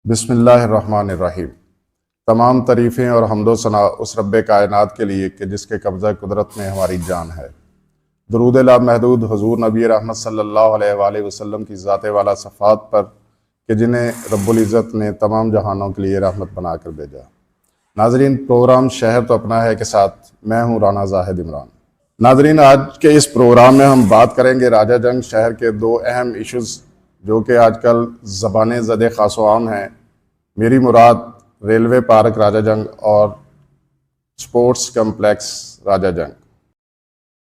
بسم اللہ الرحمن الرحیم۔ تمام تعریفیں اور حمد و ثنا اس رب کائنات کے لیے کہ جس کے قبضہ قدرت میں ہماری جان ہے۔ درود لامحدود حضور نبی رحمت صلی اللہ علیہ وآلہ وسلم کی ذات والا صفات پر کہ جنہیں رب العزت نے تمام جہانوں کے لیے رحمت بنا کر بھیجا۔ ناظرین، پروگرام شہر تو اپنا ہے کے ساتھ میں ہوں رانا زاہد عمران۔ ناظرین، آج کے اس پروگرام میں ہم بات کریں گے راجہ جنگ شہر کے دو اہم ایشوز جو کہ آج کل زبانیں زد خاص و عام ہیں۔ میری مراد ریلوے پارک راجہ جنگ اور سپورٹس کمپلیکس راجہ جنگ۔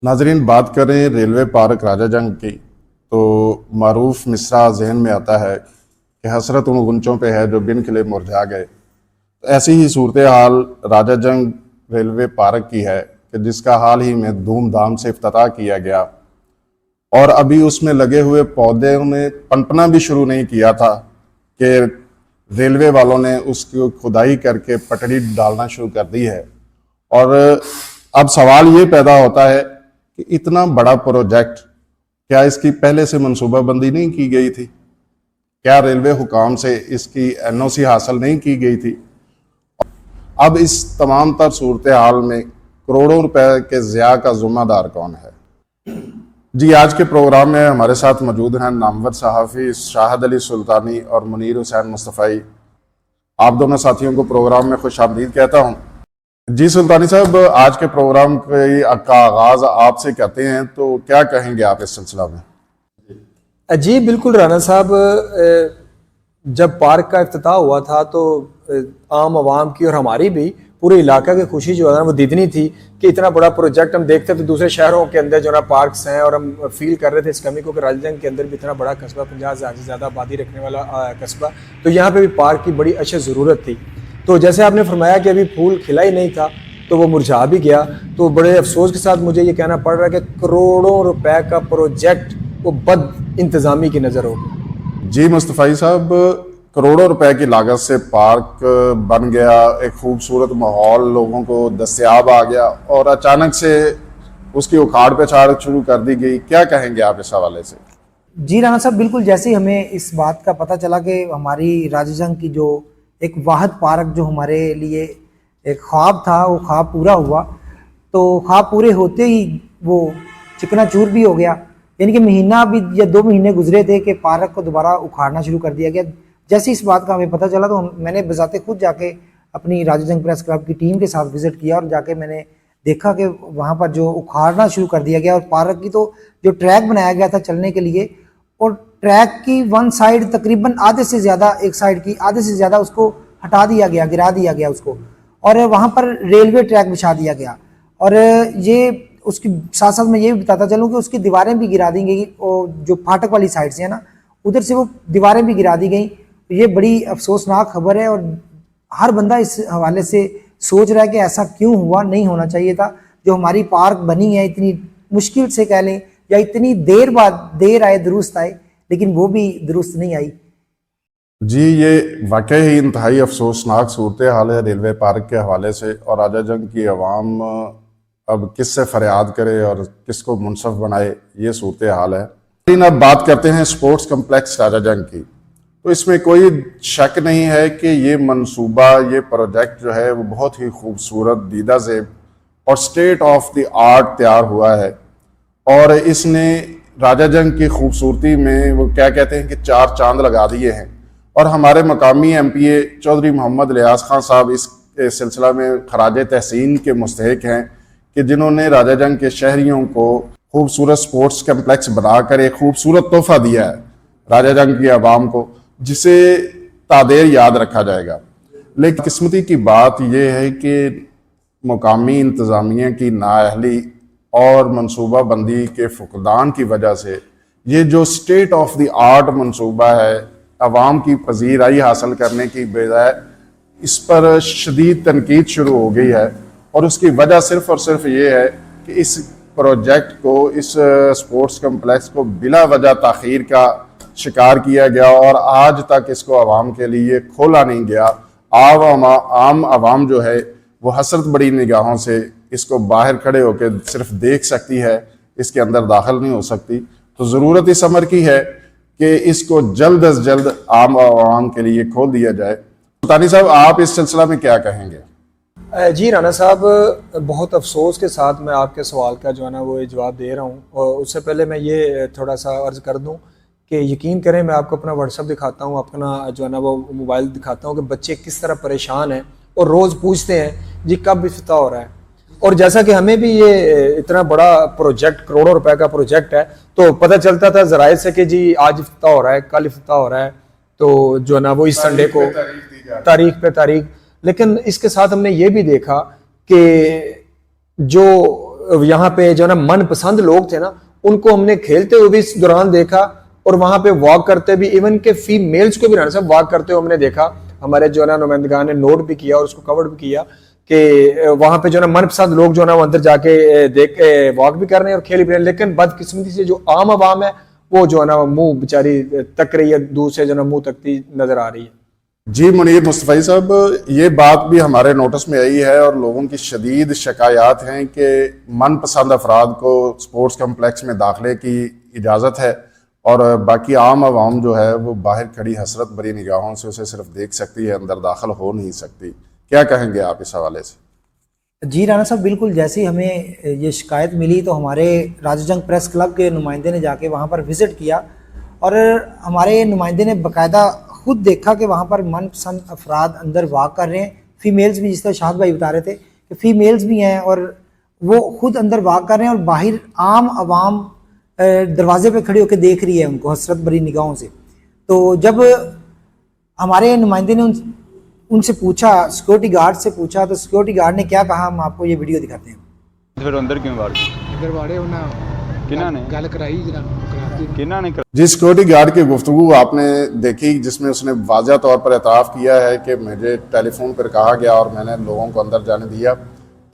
ناظرین، بات کریں ریلوے پارک راجہ جنگ کی تو معروف مصرع ذہن میں آتا ہے کہ حسرت ان غنچوں پہ ہے جو بن کھلے مرجھا گئے۔ ایسی ہی صورتحال راجہ جنگ ریلوے پارک کی ہے کہ جس کا حال ہی میں دھوم دھام سے افتتاح کیا گیا، اور ابھی اس میں لگے ہوئے پودے نے پنپنا بھی شروع نہیں کیا تھا کہ ریلوے والوں نے اس کی کھدائی کر کے پٹڑی ڈالنا شروع کر دی ہے۔ اور اب سوال یہ پیدا ہوتا ہے کہ اتنا بڑا پروجیکٹ کیا اس کی پہلے سے منصوبہ بندی نہیں کی گئی تھی؟ کیا ریلوے حکام سے اس کی NOC حاصل نہیں کی گئی تھی؟ اب اس تمام تر صورتحال میں کروڑوں روپے کے ضیاع کا ذمہ دار کون ہے؟ جی، آج کے پروگرام میں ہمارے ساتھ موجود ہیں نامور صحافی شاہد علی سلطانی اور منیر حسین مصطفی۔ آپ دونوں ساتھیوں کو پروگرام میں خوش آمدید کہتا ہوں۔ جی سلطانی صاحب، آج کے پروگرام کا آغاز آپ سے کرتے ہیں، تو کیا کہیں گے آپ اس سلسلہ میں؟ جی بالکل رانا صاحب، جب پارک کا افتتاح ہوا تھا تو عام عوام کی اور ہماری بھی پورے علاقہ کی خوشی جو ہے نا وہ دیدنی تھی کہ اتنا بڑا پروجیکٹ ہم دیکھتے تو دوسرے شہروں کے اندر جو ہے نا پارکس ہیں، اور ہم فیل کر رہے تھے اس کمی کو کہ راجہ جنگ کے اندر بھی اتنا بڑا قصبہ، 50,000 سے زیادہ آبادی رکھنے والا قصبہ، تو یہاں پہ بھی پارک کی بڑی اچھی ضرورت تھی۔ تو جیسے آپ نے فرمایا کہ ابھی پھول کھلا ہی نہیں تھا تو وہ مرجھا بھی گیا، تو بڑے افسوس کے ساتھ مجھے یہ کہنا پڑ رہا ہے کہ کروڑوں روپے کا پروجیکٹ وہ بد انتظامی کی نظر ہو گیا۔ جی مصطفی صاحب، کروڑوں روپے کی لاگت سے پارک بن گیا، ایک خوبصورت ماحول لوگوں کو دستیاب آ گیا، اور اچانک سے اس کی اکھاڑ پچھاڑ شروع کر دی گئی۔ کیا کہیں گے آپ اس حوالے سے؟ جی رانا صاحب، بالکل جیسے ہی ہمیں اس بات کا پتہ چلا کہ ہماری راجہ جنگ کی جو ایک واحد پارک جو ہمارے لیے ایک خواب تھا وہ خواب پورا ہوا، تو خواب پورے ہوتے ہی وہ چکنا چور بھی ہو گیا۔ یعنی کہ مہینہ بھی یا 2 مہینے گزرے تھے کہ پارک کو دوبارہ اکھاڑنا شروع کر دیا گیا۔ جیسے اس بات کا ہمیں پتہ چلا تو میں نے بذات خود جا کے اپنی راجہ جنگ پریس کلب کی ٹیم کے ساتھ وزٹ کیا، اور جا کے میں نے دیکھا کہ وہاں پر جو اکھاڑنا شروع کر دیا گیا، اور پارک کی تو جو ٹریک بنایا گیا تھا چلنے کے لیے، اور ٹریک کی ون سائڈ تقریباً آدھے سے زیادہ، ایک سائڈ کی آدھے سے زیادہ اس کو ہٹا دیا گیا، گرا دیا گیا اس کو، اور وہاں پر ریلوے ٹریک بچھا دیا گیا۔ اور یہ اس کی ساتھ ساتھ میں یہ بھی بتاتا چلوں کہ اس کی دیواریں بھی گرا دی گئی، اور جو پھاٹک والی سائڈ سے ہے نا ادھر سے وہ دیواریں بھی گرا دی گئیں۔ یہ بڑی افسوسناک خبر ہے، اور ہر بندہ اس حوالے سے سوچ رہا ہے کہ ایسا کیوں ہوا، نہیں ہونا چاہیے تھا۔ جو ہماری پارک بنی ہے اتنی مشکل سے کہہ لیں یا اتنی دیر بعد دیر آئے درست آئے، لیکن وہ بھی درست نہیں آئی۔ جی، یہ واقعی ہی انتہائی افسوسناک صورتحال ہے ریلوے پارک کے حوالے سے، اور راجہ جنگ کی عوام اب کس سے فریاد کرے اور کس کو منصف بنائے، یہ صورتحال ہے۔ لیکن اب بات کرتے ہیں سپورٹس کمپلیکس راجہ جنگ کی، تو اس میں کوئی شک نہیں ہے کہ یہ منصوبہ، یہ پروجیکٹ جو ہے وہ بہت ہی خوبصورت، دیدہ زیب اور سٹیٹ آف دی آرٹ تیار ہوا ہے، اور اس نے راجہ جنگ کی خوبصورتی میں وہ کیا کہتے ہیں کہ 4 چاند لگا دیے ہیں۔ اور ہمارے مقامی MPA چودھری محمد لیاس خان صاحب اس سلسلہ میں خراج تحسین کے مستحق ہیں کہ جنہوں نے راجہ جنگ کے شہریوں کو خوبصورت سپورٹس کمپلیکس بنا کر ایک خوبصورت تحفہ دیا ہے راجہ جنگ کی عوام کو، جسے تادیر یاد رکھا جائے گا۔ لیکن قسمتی کی بات یہ ہے کہ مقامی انتظامیہ کی نااہلی اور منصوبہ بندی کے فقدان کی وجہ سے یہ جو سٹیٹ آف دی آرٹ منصوبہ ہے، عوام کی پذیرائی حاصل کرنے کی بجائے اس پر شدید تنقید شروع ہو گئی ہے، اور اس کی وجہ صرف اور صرف یہ ہے کہ اس پروجیکٹ کو، اس سپورٹس کمپلیکس کو بلا وجہ تاخیر کا شکار کیا گیا، اور آج تک اس کو عوام کے لیے کھولا نہیں گیا۔ عام عوام جو ہے وہ حسرت بڑی نگاہوں سے اس کو باہر کھڑے ہو کے صرف دیکھ سکتی ہے، اس کے اندر داخل نہیں ہو سکتی۔ تو ضرورت اس امر کی ہے کہ اس کو جلد از جلد عام عوام کے لیے کھول دیا جائے۔ سلطانی صاحب، آپ اس سلسلہ میں کیا کہیں گے؟ جی رانا صاحب، بہت افسوس کے ساتھ میں آپ کے سوال کا جو ہے نا وہ جواب دے رہا ہوں، اور اس سے پہلے میں یہ تھوڑا سا عرض کر دوں کہ یقین کریں میں آپ کو اپنا واٹس ایپ دکھاتا ہوں، اپنا جو ہے نا وہ موبائل دکھاتا ہوں کہ بچے کس طرح پریشان ہیں اور روز پوچھتے ہیں جی کب افتتاح ہو رہا ہے۔ اور جیسا کہ ہمیں بھی یہ اتنا بڑا پروجیکٹ، کروڑوں روپے کا پروجیکٹ ہے، تو پتہ چلتا تھا ذرائع سے کہ جی آج افتتاح ہو رہا ہے، کل افتتاح ہو رہا ہے، تو جو ہے نا وہ اس سنڈے کو تاریخ پہ تاریخ۔ لیکن اس کے ساتھ ہم نے یہ بھی دیکھا کہ جو یہاں پہ جو ہے نا من پسند لوگ تھے نا، ان کو ہم نے کھیلتے ہوئے بھی اس دوران دیکھا، اور وہاں پہ واک کرتے بھی، ایون کہ فیمیلز کو بھی رانا صاحب واک کرتے ہوئے ہم نے دیکھا۔ ہمارے جو ہے نا نمائندگان نے نوٹ بھی کیا اور اس کو کور بھی کیا کہ وہاں پہ جو ہے نا من پسند لوگ جو ہے نا وہ اندر جا کے دیکھ واک بھی کر رہے ہیں اور کھیل بھی رہے ہیں، لیکن بدقسمتی سے جو عام عوام ہے وہ جو ہے نا منہ بیچاری تک رہی ہے، دور سے جو ہے نا منہ تکتی نظر آ رہی ہے۔ جی منیر مصطفی صاحب، یہ بات بھی ہمارے نوٹس میں آئی ہے اور لوگوں کی شدید شکایات ہیں کہ من پسند افراد کو سپورٹس کمپلیکس میں داخلے کی اجازت ہے اور باقی عام عوام جو ہے وہ باہر کھڑی حسرت بھری نگاہوں سے اسے صرف دیکھ سکتی ہے، اندر داخل ہو نہیں سکتی۔ کیا کہیں گے آپ اس حوالے سے؟ جی رانا صاحب، بالکل جیسے ہی ہمیں یہ شکایت ملی تو ہمارے راجہ جنگ پریس کلب کے نمائندے نے جا کے وہاں پر وزٹ کیا، اور ہمارے نمائندے نے باقاعدہ خود دیکھا کہ وہاں پر من پسند افراد اندر واک کر رہے ہیں، فیمیلز بھی، جس طرح شاہد بھائی بتا رہے تھے کہ فیمیلز بھی ہیں اور وہ خود اندر واک کر رہے ہیں، اور باہر عام عوام دروازے پہ کھڑی ہو کے دیکھ رہی ہے ان کو حسرت بھری نگاہوں سے۔ تو جب ہمارے نمائندے نے ان سے پوچھا، سیکورٹی گارڈ سے پوچھا، تو سیکورٹی گارڈ نے کیا کہا ہم آپ کو یہ ویڈیو دکھاتے ہیں۔ پھر اندر کیوں باہر اندر واڑے ہونا کنہاں نے گل کرائی جناب کنہاں نے جی سیکورٹی گارڈ کی گفتگو آپ نے دیکھی، جس میں اس نے واضح طور پر اعتراف کیا ہے کہ مجھے ٹیلی فون پر کہا گیا اور میں نے لوگوں کو اندر جانے دیا۔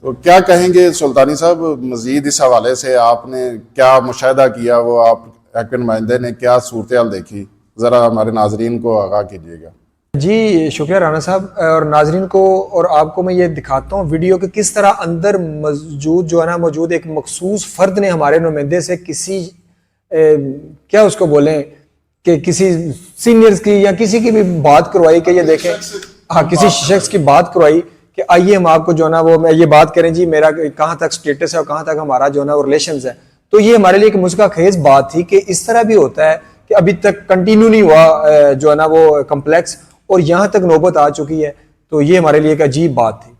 تو کیا کہیں گے سلطانی صاحب، مزید اس حوالے سے آپ نے کیا مشاہدہ کیا، وہ آپ ایک نمائندے نے کیا صورتحال دیکھی، ذرا ہمارے ناظرین کو آگاہ کیجیے گا۔ جی شکریہ رانا صاحب، اور ناظرین کو اور آپ کو میں یہ دکھاتا ہوں ویڈیو کہ کس طرح اندر موجود ایک مخصوص فرد نے ہمارے نمائندے سے کسی کیا اس کو بولیں کہ کسی سینئرز کی یا کسی کی بھی بات کروائی کہ یہ دیکھیں، ہاں کسی شخص کی بات کروائی کہ آئیے ہم آپ کو جو ہے نا وہ میں یہ بات کریں جی میرا کہاں تک سٹیٹس ہے اور کہاں تک ہمارا جو ہے نا وہ ریلیشنز ہے۔ تو یہ ہمارے لیے ایک مسکا خیز بات تھی کہ اس طرح بھی ہوتا ہے کہ ابھی تک کنٹینیو نہیں ہوا جو ہے نا وہ کمپلیکس، اور یہاں تک نوبت آ چکی ہے، تو یہ ہمارے لیے ایک عجیب بات تھی۔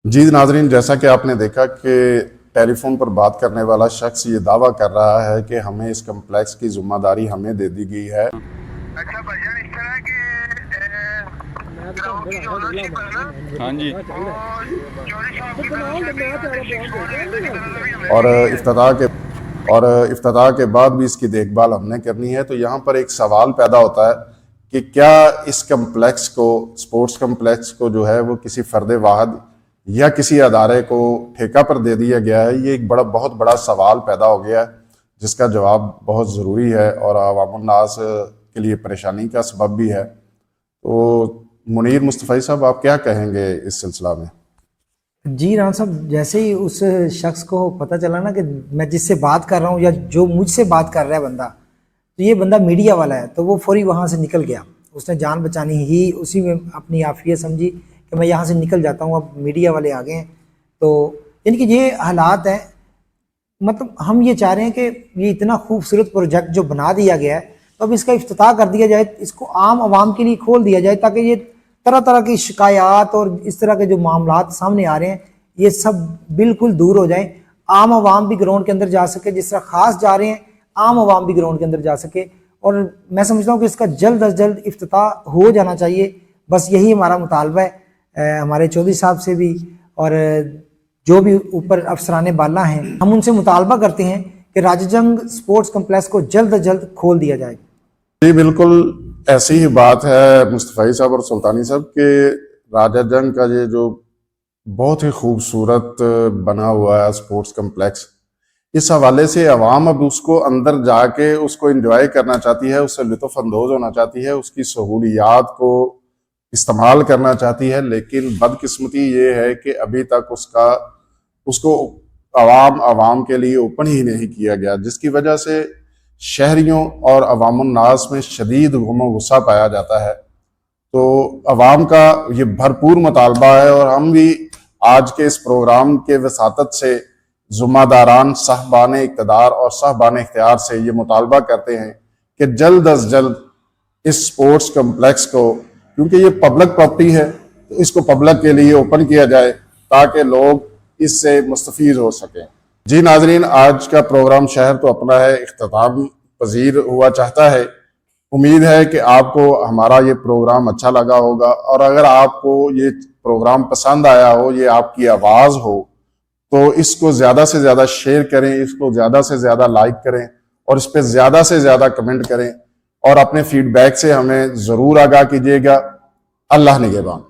جی ناظرین، جیسا کہ آپ نے دیکھا کہ ٹیلی فون پر بات کرنے والا شخص یہ دعویٰ کر رہا ہے کہ ہمیں اس کمپلیکس کی ذمہ داری ہمیں دے دی گئی ہے۔ اچھا بھائی جان، اس طرح کے گراؤنڈ کی جو اونرشپ ہے نا، ہاں جی، اور چوری صاحب کی طرف سے اور افتتاح کے بعد بھی اس کی دیکھ بھال ہم نے کرنی ہے۔ تو یہاں پر ایک سوال پیدا ہوتا ہے کہ کیا اس کمپلیکس کو، سپورٹس کمپلیکس کو جو ہے وہ کسی فرد واحد یا کسی ادارے کو ٹھیکہ پر دے دیا گیا ہے؟ یہ ایک بہت بڑا سوال پیدا ہو گیا ہے جس کا جواب بہت ضروری ہے اور عوام الناس کے لیے پریشانی کا سبب بھی ہے۔ تو منیر مصطفی صاحب، آپ کیا کہیں گے اس سلسلہ میں؟ جی رانا صاحب، جیسے ہی اس شخص کو پتہ چلا نا کہ میں جس سے بات کر رہا ہوں یا جو مجھ سے بات کر رہا ہے بندہ، تو یہ بندہ میڈیا والا ہے، تو وہ فوری وہاں سے نکل گیا۔ اس نے جان بچانی ہی اسی میں اپنی عافیت سمجھی کہ میں یہاں سے نکل جاتا ہوں، اب میڈیا والے آ گئے ہیں۔ تو ان کی یہ حالات ہیں، مطلب ہم یہ چاہ رہے ہیں کہ یہ اتنا خوبصورت پروجیکٹ جو بنا دیا گیا ہے، تو اب اس کا افتتاح کر دیا جائے، اس کو عام عوام کے لیے کھول دیا جائے، تاکہ یہ طرح طرح کی شکایات اور اس طرح کے جو معاملات سامنے آ رہے ہیں یہ سب بالکل دور ہو جائیں۔ عام عوام بھی گراؤنڈ کے اندر جا سکے، جس طرح خاص جا رہے ہیں عام عوام بھی گراؤنڈ کے اندر جا سکے، اور میں سمجھتا ہوں کہ اس کا جلد از جلد افتتاح ہو جانا چاہیے۔ بس یہی ہمارا مطالبہ ہے ہمارے چودھری صاحب سے بھی، اور جو بھی اوپر افسران بالا ہیں، ہم ان سے مطالبہ کرتے ہیں کہ راجہ جنگ سپورٹس کمپلیکس کو جلد از جلد کھول دیا جائے۔ جی بالکل ایسی ہی بات ہے مصطفی صاحب اور سلطانی صاحب کہ راجہ جنگ کا یہ جو بہت ہی خوبصورت بنا ہوا ہے سپورٹس کمپلیکس، اس حوالے سے عوام اب اس کو اندر جا کے اس کو انجوائے کرنا چاہتی ہے، اس سے لطف اندوز ہونا چاہتی ہے، اس کی سہولیات کو استعمال کرنا چاہتی ہے، لیکن بدقسمتی یہ ہے کہ ابھی تک اس کو عوام کے لیے اوپن ہی نہیں کیا گیا، جس کی وجہ سے شہریوں اور عوام الناس میں شدید غم و غصہ پایا جاتا ہے۔ تو عوام کا یہ بھرپور مطالبہ ہے، اور ہم بھی آج کے اس پروگرام کے وساطت سے ذمہ داران صاحبان اقتدار اور صاحبان اختیار سے یہ مطالبہ کرتے ہیں کہ جلد از جلد اس سپورٹس کمپلیکس کو، کیونکہ یہ پبلک پراپرٹی ہے، تو اس کو پبلک کے لیے اوپن کیا جائے تاکہ لوگ اس سے مستفید ہو سکیں۔ جی ناظرین، آج کا پروگرام شہر تو اپنا ہے اختتام پذیر ہوا چاہتا ہے۔ امید ہے کہ آپ کو ہمارا یہ پروگرام اچھا لگا ہوگا، اور اگر آپ کو یہ پروگرام پسند آیا ہو، یہ آپ کی آواز ہو، تو اس کو زیادہ سے زیادہ شیئر کریں، اس کو زیادہ سے زیادہ لائک کریں، اور اس پہ زیادہ سے زیادہ کمنٹ کریں، اور اپنے فیڈ بیک سے ہمیں ضرور آگاہ کیجیے گا۔ اللہ نگہبان۔